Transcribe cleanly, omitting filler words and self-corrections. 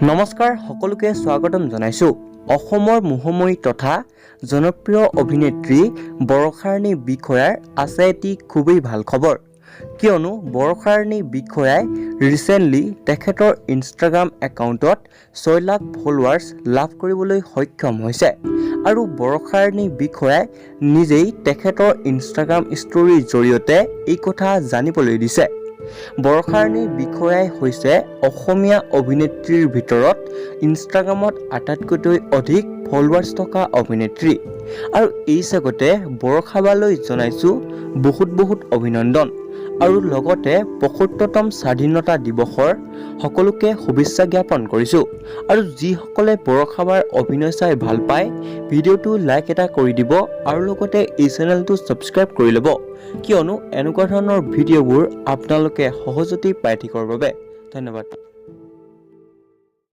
নমস্কাৰ সকলোকে স্বাগতম জনাইছো। অসমৰ মোহময়ী তথা জনপ্ৰিয় অভিনেত্ৰী বৰষাৰাণী বিষয়াৰ আছে এটি খুবেই ভাল খবৰ, কিয়নো বৰষাৰাণী বিষয়াই ৰিচেণ্টলি তেখেতৰ ইনষ্টাগ্ৰাম একাউণ্টত 6 লাখ ফলোৱাৰ্ছ লাভ কৰিবলৈ সক্ষম হৈছে আৰু বৰষাৰাণী বিষয়াই নিজেই তেখেতৰ ইনষ্টাগ্ৰাম ষ্টৰীৰ জৰিয়তে এই কথা জানিবলৈ দিছে। বৰষাৰাণী বিষয়াই হৈছে অসমীয়া অভিনেত্ৰীৰ ভিতৰত ইনষ্টাগ্ৰামত আটাইতকৈ অধিক ফলোৱাৰ্ছ থকা অভিনেত্ৰী আৰু এই চেগতে বৰষাবালৈ জনাইছো বহুত অভিনন্দন আৰু লগতে ৭৫তম স্বাধীনতা দিৱসৰ সকলোকে শুভেচ্ছা জ্ঞাপন কৰিছো। আৰু যিসকলে বৰষাবাৰ অভিনয় চাই ভাল পায় ভিডিঅ'টো লাইক এটা কৰি দিব আৰু লগতে এই চেনেলটো ছাবস্ক্ৰাইব কৰি ল'ব, কিয়নো এনেকুৱা ধৰণৰ ভিডিঅ'বোৰ আপোনালোকে সহজতেই পাই থাকিবৰ বাবে। ধন্যবাদ।